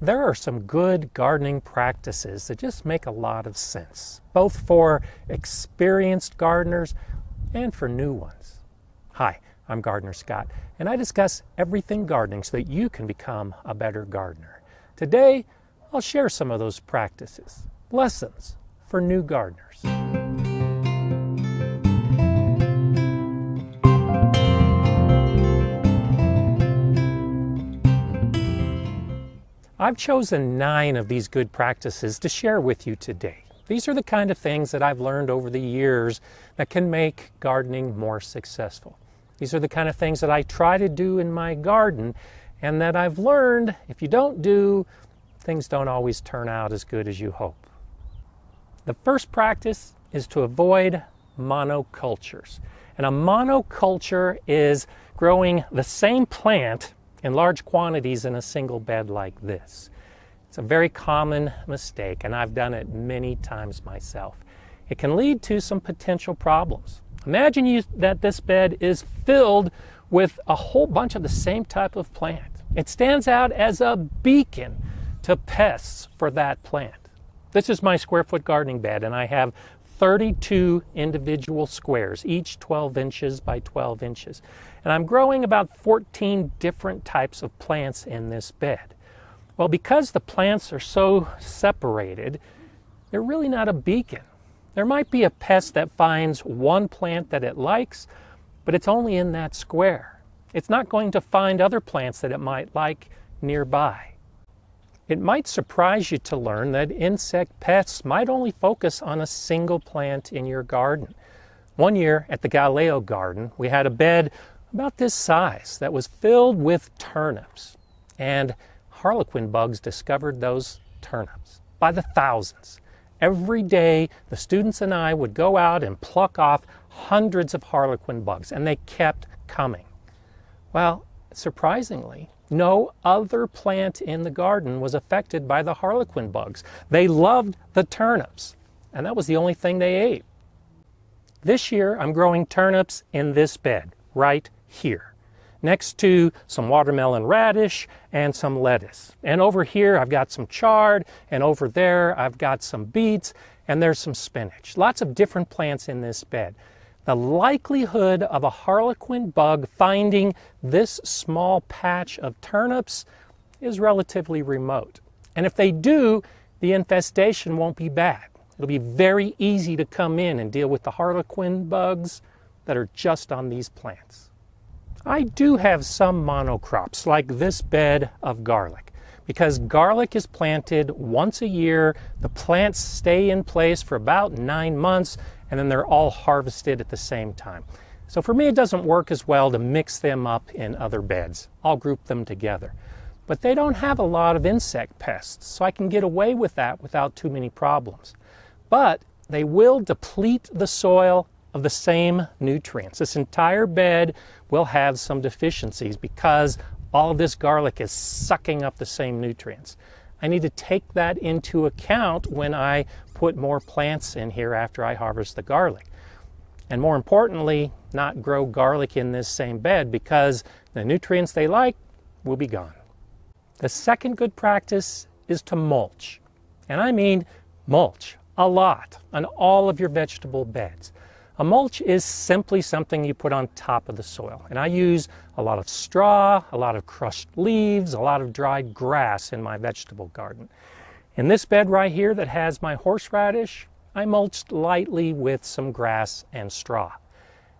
there are some good gardening practices that just make a lot of sense, both for experienced gardeners and for new ones. Hi, I'm GardenerScott, and I discuss everything gardening so that you can become a better gardener. Today, I'll share some of those practices, lessons for new gardeners. I've chosen 9 of these good practices to share with you today. These are the kind of things that I've learned over the years that can make gardening more successful. These are the kind of things that I try to do in my garden and that I've learned if you don't do, things don't always turn out as good as you hope. The first practice is to avoid monocultures. And a monoculture is growing the same plant in large quantities in a single bed like this. It's a very common mistake, and I've done it many times myself. It can lead to some potential problems. Imagine that this bed is filled with a whole bunch of the same type of plant. It stands out as a beacon to pests for that plant. This is my square foot gardening bed, and I have 32 individual squares, each 12 inches by 12 inches. And I'm growing about 14 different types of plants in this bed. Well, because the plants are so separated, they're really not a beacon. There might be a pest that finds one plant that it likes, but it's only in that square. It's not going to find other plants that it might like nearby. It might surprise you to learn that insect pests might only focus on a single plant in your garden. One year at the Galileo garden, we had a bed about this size that was filled with turnips. And harlequin bugs discovered those turnips by the thousands. Every day, the students and I would go out and pluck off hundreds of harlequin bugs, and they kept coming. Well, surprisingly, no other plant in the garden was affected by the harlequin bugs. They loved the turnips, and that was the only thing they ate. This year, I'm growing turnips in this bed, right here, next to some watermelon radish and some lettuce. And over here, I've got some chard, and over there, I've got some beets, and there's some spinach. Lots of different plants in this bed. The likelihood of a harlequin bug finding this small patch of turnips is relatively remote. And if they do, the infestation won't be bad. It'll be very easy to come in and deal with the harlequin bugs that are just on these plants. I do have some monocrops, like this bed of garlic. Because garlic is planted once a year, the plants stay in place for about 9 months, and then they're all harvested at the same time. So for me, it doesn't work as well to mix them up in other beds. I'll group them together. But they don't have a lot of insect pests, so I can get away with that without too many problems. But they will deplete the soil of the same nutrients. This entire bed will have some deficiencies because all of this garlic is sucking up the same nutrients. I need to take that into account when I put more plants in here after I harvest the garlic. And more importantly, not grow garlic in this same bed because the nutrients they like will be gone. The second good practice is to mulch. And I mean mulch a lot on all of your vegetable beds. A mulch is simply something you put on top of the soil. And I use a lot of straw, a lot of crushed leaves, a lot of dried grass in my vegetable garden. In this bed right here that has my horseradish, I mulched lightly with some grass and straw.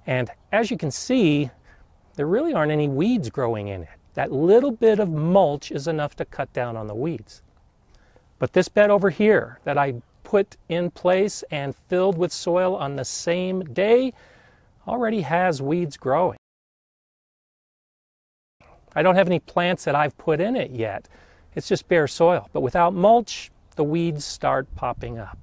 And as you can see, there really aren't any weeds growing in it. That little bit of mulch is enough to cut down on the weeds. But this bed over here that I put in place and filled with soil on the same day already has weeds growing. I don't have any plants that I've put in it yet. It's just bare soil. But without mulch, the weeds start popping up.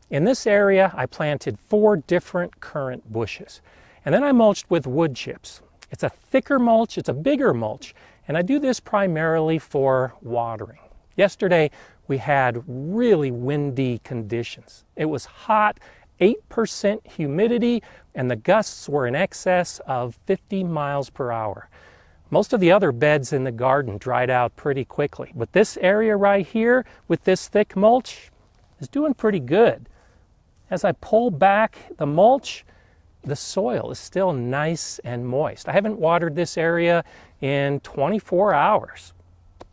In this area, I planted 4 different currant bushes. And then I mulched with wood chips. It's a thicker mulch, it's a bigger mulch, and I do this primarily for watering. Yesterday, we had really windy conditions. It was hot, 8% humidity, and the gusts were in excess of 50 miles per hour. Most of the other beds in the garden dried out pretty quickly, but this area right here with this thick mulch is doing pretty good. As I pull back the mulch, the soil is still nice and moist. I haven't watered this area in 24 hours,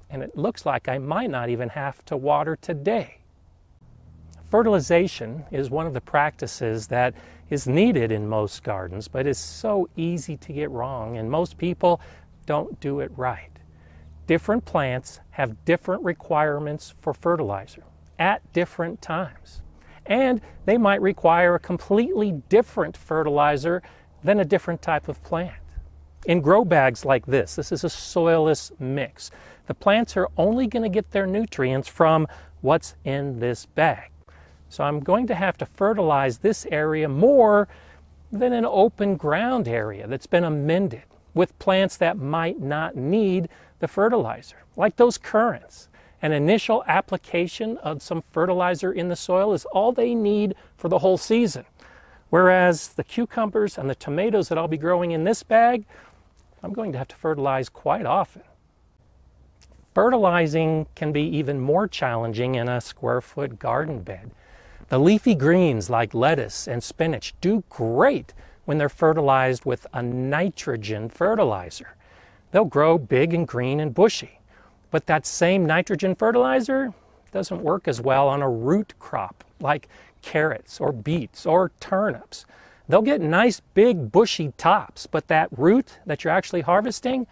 and it looks like I might not even have to water today. Fertilization is one of the practices that is needed in most gardens, but it's so easy to get wrong, and most people don't do it right. Different plants have different requirements for fertilizer at different times, and they might require a completely different fertilizer than a different type of plant. In grow bags like this is a soilless mix. The plants are only going to get their nutrients from what's in this bag. So I'm going to have to fertilize this area more than an open ground area that's been amended with plants that might not need the fertilizer, like those currants. An initial application of some fertilizer in the soil is all they need for the whole season. Whereas the cucumbers and the tomatoes that I'll be growing in this bag, I'm going to have to fertilize quite often. Fertilizing can be even more challenging in a square-foot garden bed. The leafy greens like lettuce and spinach do great when they're fertilized with a nitrogen fertilizer. They'll grow big and green and bushy. But that same nitrogen fertilizer doesn't work as well on a root crop like carrots or beets or turnips. They'll get nice big bushy tops, but that root that you're actually harvesting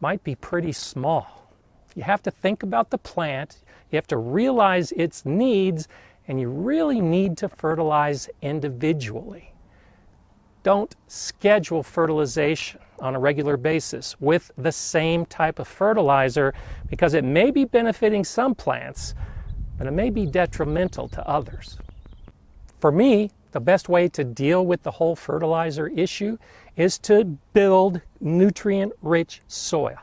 might be pretty small. You have to think about the plant, you have to realize its needs, and you really need to fertilize individually. Don't schedule fertilization on a regular basis with the same type of fertilizer because it may be benefiting some plants, but it may be detrimental to others. For me, the best way to deal with the whole fertilizer issue is to build nutrient-rich soil.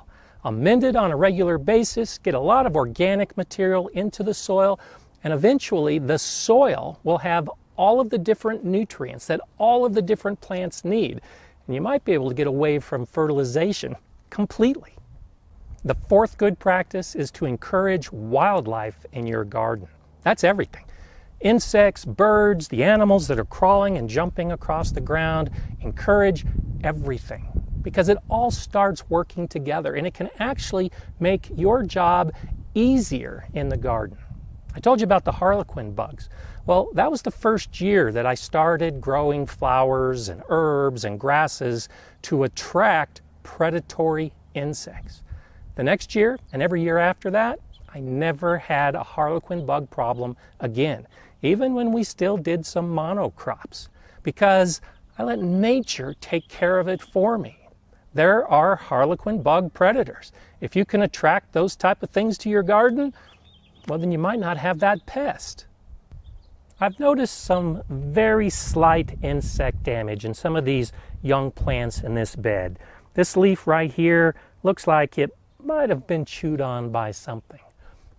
Amend it on a regular basis, get a lot of organic material into the soil, and eventually the soil will have all of the different nutrients that all of the different plants need. And you might be able to get away from fertilization completely. The fourth good practice is to encourage wildlife in your garden. That's everything. Insects, birds, the animals that are crawling and jumping across the ground. Encourage everything because it all starts working together and it can actually make your job easier in the garden. I told you about the harlequin bugs. Well, that was the first year that I started growing flowers and herbs and grasses to attract predatory insects. The next year and every year after that, I never had a harlequin bug problem again, even when we still did some monocrops, because I let nature take care of it for me. There are harlequin bug predators. If you can attract those type of things to your garden, well, then you might not have that pest. I've noticed some very slight insect damage in some of these young plants in this bed. This leaf right here looks like it might have been chewed on by something.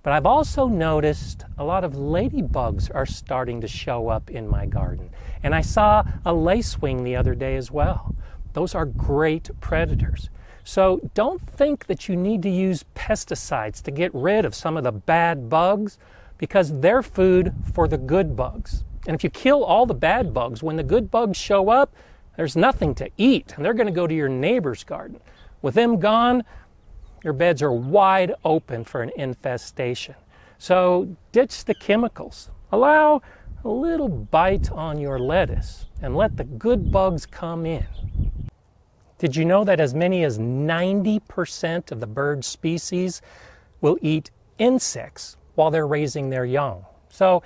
But I've also noticed a lot of ladybugs are starting to show up in my garden. And I saw a lacewing the other day as well. Those are great predators. So don't think that you need to use pesticides to get rid of some of the bad bugs because they're food for the good bugs. And if you kill all the bad bugs, when the good bugs show up, there's nothing to eat and they're going to go to your neighbor's garden. With them gone, your beds are wide open for an infestation. So ditch the chemicals. Allow a little bite on your lettuce and let the good bugs come in. Did you know that as many as 90% of the bird species will eat insects while they're raising their young? So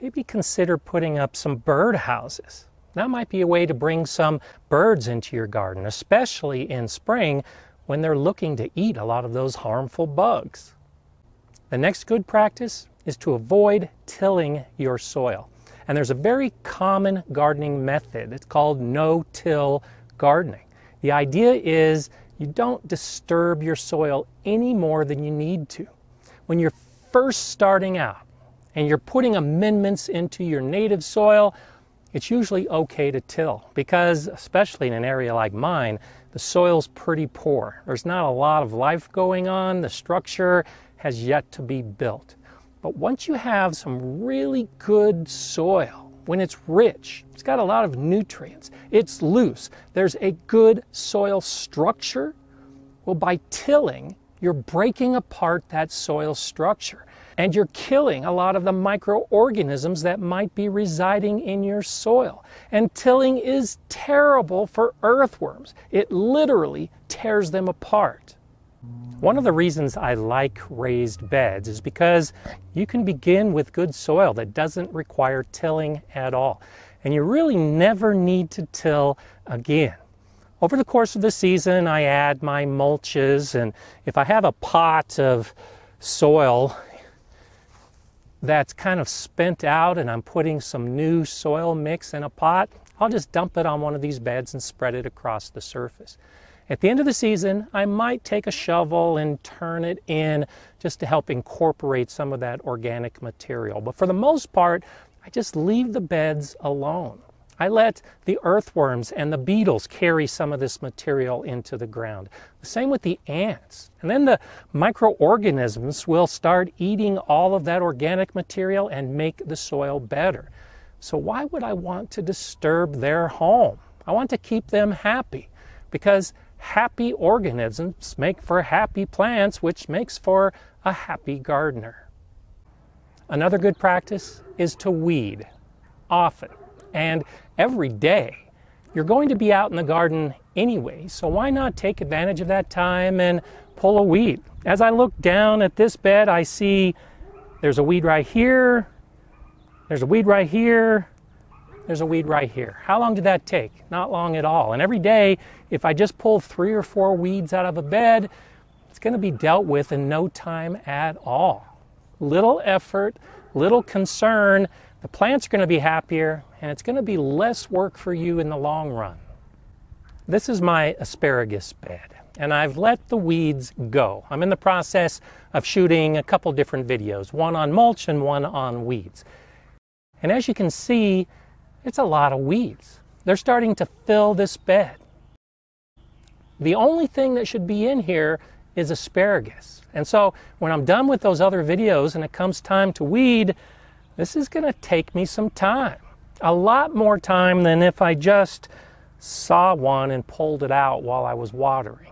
maybe consider putting up some bird houses. That might be a way to bring some birds into your garden, especially in spring when they're looking to eat a lot of those harmful bugs. The next good practice is to avoid tilling your soil. And there's a very common gardening method. It's called no-till gardening. The idea is you don't disturb your soil any more than you need to. When you're first starting out and you're putting amendments into your native soil, it's usually okay to till because, especially in an area like mine, the soil's pretty poor. There's not a lot of life going on. The structure has yet to be built. But once you have some really good soil, when it's rich, it's got a lot of nutrients, it's loose, there's a good soil structure, well, by tilling, you're breaking apart that soil structure and you're killing a lot of the microorganisms that might be residing in your soil. And tilling is terrible for earthworms. It literally tears them apart. One of the reasons I like raised beds is because you can begin with good soil that doesn't require tilling at all. And you really never need to till again. Over the course of the season, I add my mulches, and if I have a pot of soil that's kind of spent out and I'm putting some new soil mix in a pot, I'll just dump it on one of these beds and spread it across the surface. At the end of the season, I might take a shovel and turn it in just to help incorporate some of that organic material. But for the most part, I just leave the beds alone. I let the earthworms and the beetles carry some of this material into the ground. The same with the ants. And then the microorganisms will start eating all of that organic material and make the soil better. So why would I want to disturb their home? I want to keep them happy, because happy organisms make for happy plants, which makes for a happy gardener. Another good practice is to weed often and every day. You're going to be out in the garden anyway, so why not take advantage of that time and pull a weed? As I look down at this bed, I see there's a weed right here, there's a weed right here, there's a weed right here. How long did that take? Not long at all. And every day, if I just pull 3 or 4 weeds out of a bed, it's going to be dealt with in no time at all. Little effort, little concern, the plants are going to be happier, and it's going to be less work for you in the long run. This is my asparagus bed, and I've let the weeds go. I'm in the process of shooting a couple different videos, one on mulch and one on weeds. And as you can see, it's a lot of weeds. They're starting to fill this bed. The only thing that should be in here is asparagus. And so when I'm done with those other videos and it comes time to weed, this is going to take me some time. A lot more time than if I just saw one and pulled it out while I was watering.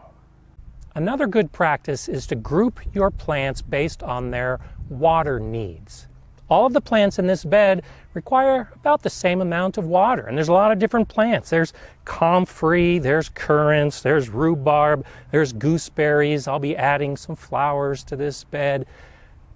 Another good practice is to group your plants based on their water needs. All of the plants in this bed require about the same amount of water, and there's a lot of different plants. There's comfrey, there's currants, there's rhubarb, there's gooseberries. I'll be adding some flowers to this bed.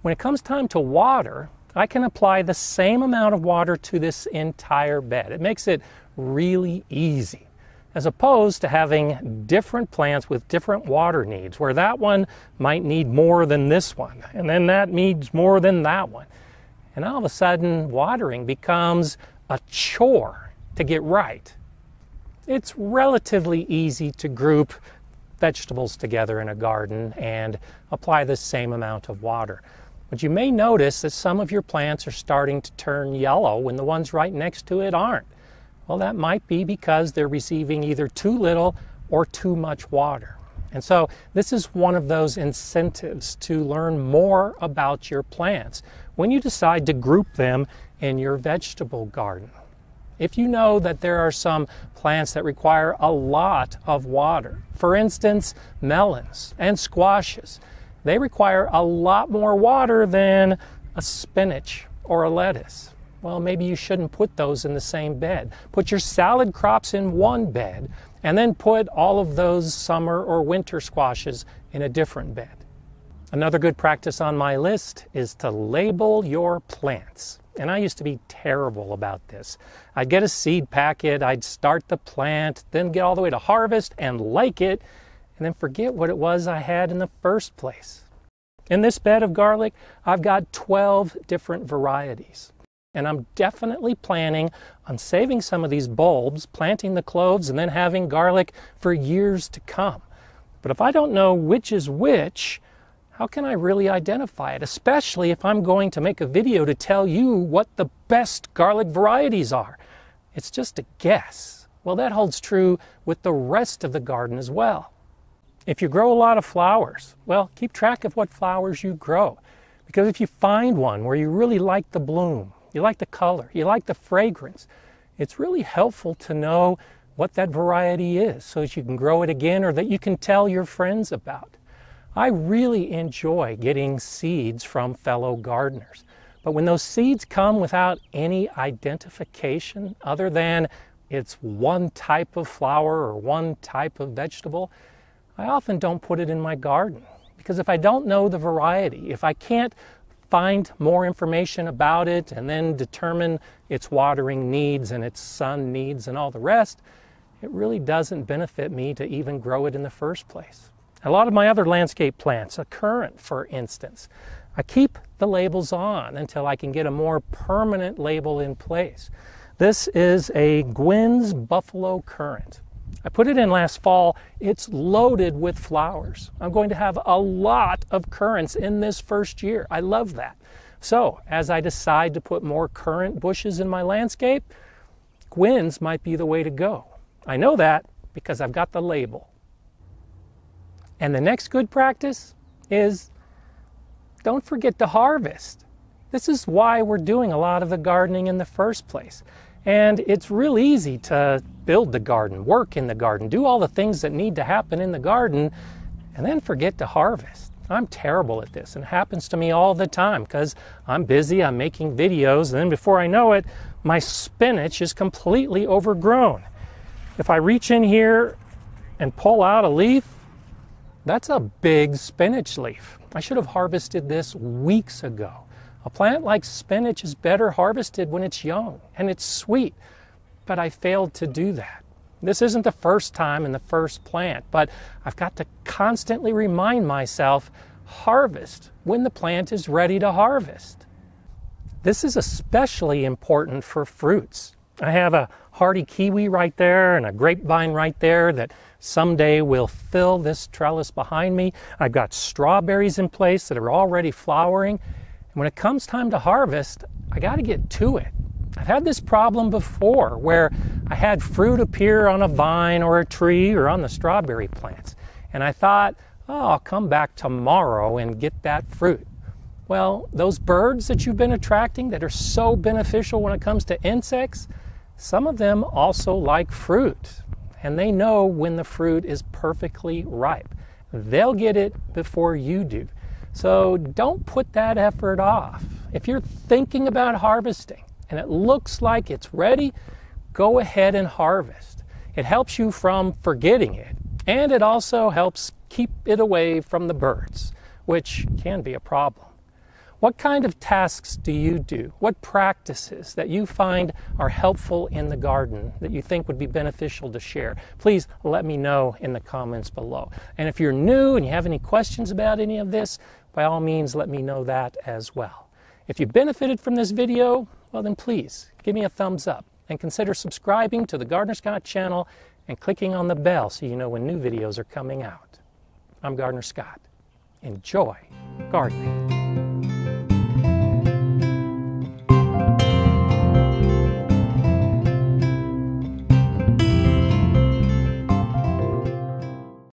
When it comes time to water, I can apply the same amount of water to this entire bed. It makes it really easy, as opposed to having different plants with different water needs, where that one might need more than this one, and then that needs more than that one. And all of a sudden, watering becomes a chore to get right. It's relatively easy to group vegetables together in a garden and apply the same amount of water. But you may notice that some of your plants are starting to turn yellow when the ones right next to it aren't. Well, that might be because they're receiving either too little or too much water. And so this is one of those incentives to learn more about your plants when you decide to group them in your vegetable garden. If you know that there are some plants that require a lot of water, for instance, melons and squashes, they require a lot more water than a spinach or a lettuce. Well, maybe you shouldn't put those in the same bed. Put your salad crops in one bed, and then put all of those summer or winter squashes in a different bed. Another good practice on my list is to label your plants. And I used to be terrible about this. I'd get a seed packet, I'd start the plant, then get all the way to harvest and like it, and then forget what it was I had in the first place. In this bed of garlic, I've got 12 different varieties. And I'm definitely planning on saving some of these bulbs, planting the cloves, and then having garlic for years to come. But if I don't know which is which, how can I really identify it? Especially if I'm going to make a video to tell you what the best garlic varieties are. It's just a guess. Well, that holds true with the rest of the garden as well. If you grow a lot of flowers, well, keep track of what flowers you grow. Because if you find one where you really like the bloom, you like the color, you like the fragrance, it's really helpful to know what that variety is so that you can grow it again or that you can tell your friends about. I really enjoy getting seeds from fellow gardeners. But when those seeds come without any identification other than it's one type of flower or one type of vegetable, I often don't put it in my garden. Because if I don't know the variety, if I can't find more information about it and then determine its watering needs and its sun needs and all the rest, it really doesn't benefit me to even grow it in the first place. A lot of my other landscape plants, a currant for instance, I keep the labels on until I can get a more permanent label in place. This is a Gwynn's Buffalo Currant. I put it in last fall. It's loaded with flowers. I'm going to have a lot of currants in this first year. I love that. So as I decide to put more currant bushes in my landscape, Gwynn's might be the way to go. I know that because I've got the label. And the next good practice is don't forget to harvest. This is why we're doing a lot of the gardening in the first place. And it's real easy to build the garden, work in the garden, do all the things that need to happen in the garden, and then forget to harvest. I'm terrible at this, and it happens to me all the time because I'm busy, I'm making videos, and then before I know it, my spinach is completely overgrown. If I reach in here and pull out a leaf, that's a big spinach leaf. I should have harvested this weeks ago. A plant like spinach is better harvested when it's young and it's sweet, but I failed to do that. This isn't the first time in the first plant, but I've got to constantly remind myself, harvest when the plant is ready to harvest. This is especially important for fruits. I have a hardy kiwi right there and a grapevine right there that someday will fill this trellis behind me. I've got strawberries in place that are already flowering. When it comes time to harvest, I got to get to it. I've had this problem before where I had fruit appear on a vine or a tree or on the strawberry plants. And I thought, oh, I'll come back tomorrow and get that fruit. Well, those birds that you've been attracting that are so beneficial when it comes to insects, some of them also like fruit. And they know when the fruit is perfectly ripe. They'll get it before you do. So don't put that effort off. If you're thinking about harvesting and it looks like it's ready, go ahead and harvest. It helps you from forgetting it, and it also helps keep it away from the birds, which can be a problem. What kind of tasks do you do? What practices that you find are helpful in the garden that you think would be beneficial to share? Please let me know in the comments below. And if you're new and you have any questions about any of this, by all means, let me know that as well. If you benefited from this video, well then please give me a thumbs up and consider subscribing to the GardenerScott channel and clicking on the bell so you know when new videos are coming out. I'm GardenerScott. Enjoy gardening.